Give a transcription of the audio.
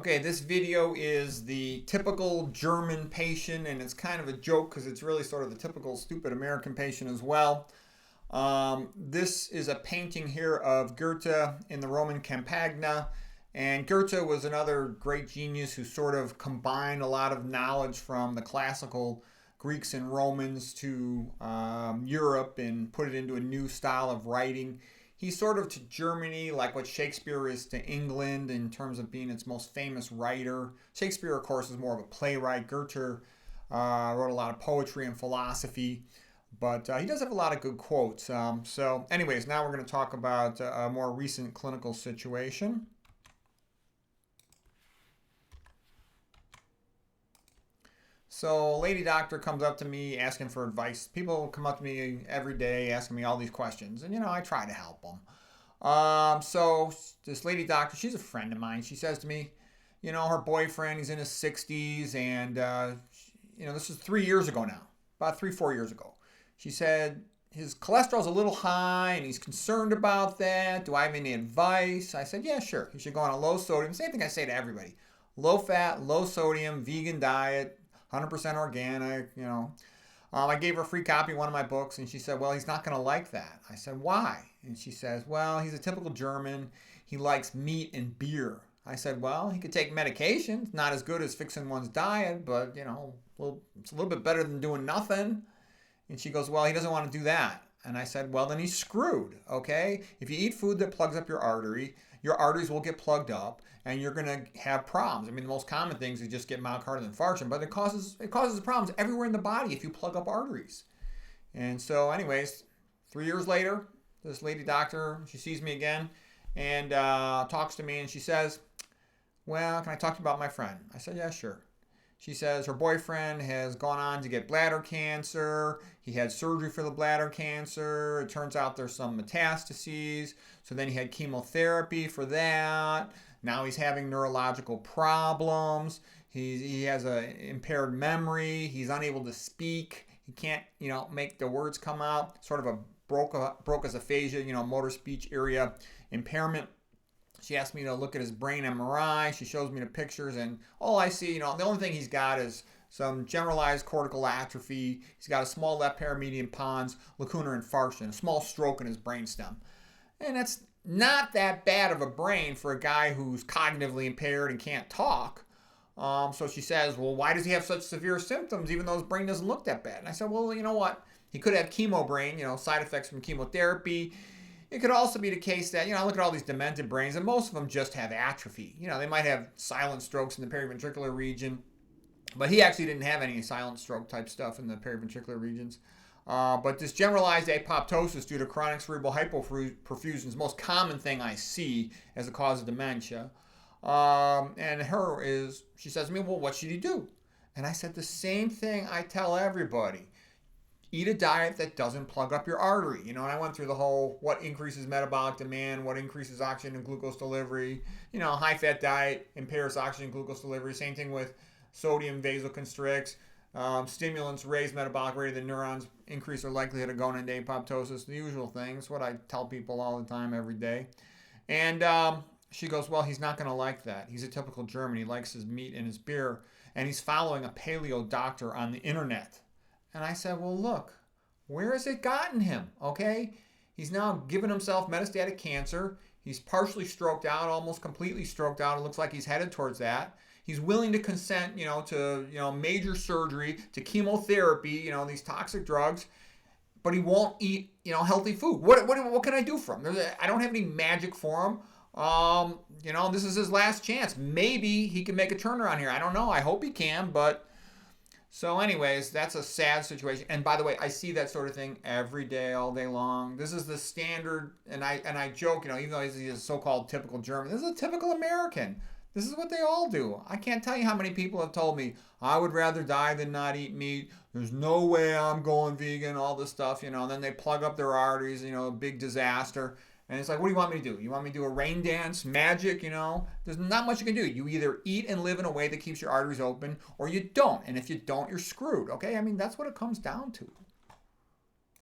Okay, this video is the typical German patient, and it's kind of a joke because it's really sort of the typical stupid American patient as well. This is a painting here of Goethe in the Roman Campagna. And Goethe was another great genius who sort of combined a lot of knowledge from the classical Greeks and Romans to Europe and put it into a new style of writing. He's sort of to Germany like what Shakespeare is to England in terms of being its most famous writer. Shakespeare, of course, is more of a playwright. Goethe wrote a lot of poetry and philosophy, but he does have a lot of good quotes. So anyways, now we're going to talk about a more recent clinical situation. So a lady doctor comes up to me asking for advice. People come up to me every day asking me all these questions, and I try to help them. So this lady doctor, she's a friend of mine. She says to me, her boyfriend, he's in his 60s, and this is 3 years ago now, about 4 years ago. She said his cholesterol's a little high, and he's concerned about that. Do I have any advice? I said, yeah, sure. He should go on a low sodium. Same thing I say to everybody: low fat, low sodium, vegan diet. 100% organic, I gave her a free copy of one of my books, and she said, well, he's not going to like that. I said, why? And she says, well, he's a typical German. He likes meat and beer. I said, well, he could take medication. It's not as good as fixing one's diet, but, it's a little bit better than doing nothing. And she goes, well, he doesn't want to do that. And I said, well, then he's screwed, okay? If you eat food that plugs up your arteries will get plugged up, and you're going to have problems. I mean, the most common things is just get myocardial infarction, but it causes problems everywhere in the body if you plug up arteries. And so anyways, 3 years later, this lady doctor, she sees me again and talks to me, and she says, well, can I talk to you about my friend? I said, yeah, sure. She says her boyfriend has gone on to get bladder cancer. He had surgery for the bladder cancer. It turns out there's some metastases. So then he had chemotherapy for that. Now he's having neurological problems. He has an impaired memory. He's unable to speak. He can't, make the words come out. Sort of a Broca's aphasia, motor speech area impairment. She asked me to look at his brain MRI. She shows me the pictures, and all I see, the only thing he's got is some generalized cortical atrophy. He's got a small left paramedian pons, lacunar infarction, a small stroke in his brainstem. And that's not that bad of a brain for a guy who's cognitively impaired and can't talk. So she says, well, why does he have such severe symptoms even though his brain doesn't look that bad? And I said, well, you know what? He could have chemo brain, side effects from chemotherapy. It could also be the case that, I look at all these demented brains, and most of them just have atrophy. They might have silent strokes in the periventricular region, but he actually didn't have any silent stroke type stuff in the periventricular regions. But this generalized apoptosis due to chronic cerebral hypoperfusion is the most common thing I see as a cause of dementia. And she says to me, well, what should he do? And I said the same thing I tell everybody. Eat a diet that doesn't plug up your artery. And I went through the whole what increases metabolic demand, what increases oxygen and glucose delivery. High-fat diet impairs oxygen and glucose delivery. Same thing with sodium vasoconstricts. Stimulants raise metabolic rate of the neurons, increase their likelihood of going into apoptosis. The usual things, what I tell people all the time, every day. And she goes, well, he's not going to like that. He's a typical German. He likes his meat and his beer. And he's following a paleo doctor on the internet. And I said, well, look, where has it gotten him, okay? He's now given himself metastatic cancer. He's partially stroked out, almost completely stroked out. It looks like he's headed towards that. He's willing to consent, to, major surgery, to chemotherapy, these toxic drugs, but he won't eat, healthy food. What can I do for him? I don't have any magic for him. This is his last chance. Maybe he can make a turnaround here. I don't know. I hope he can, but... So anyways, that's a sad situation. And by the way, I see that sort of thing every day, all day long. This is the standard, and I joke, even though he's a so-called typical German, this is a typical American. This is what they all do. I can't tell you how many people have told me, I would rather die than not eat meat. There's no way I'm going vegan, all this stuff, and then they plug up their arteries, big disaster. And it's like, what do you want me to do? You want me to do a rain dance, magic, There's not much you can do. You either eat and live in a way that keeps your arteries open, or you don't. And if you don't, you're screwed, okay? I mean, that's what it comes down to.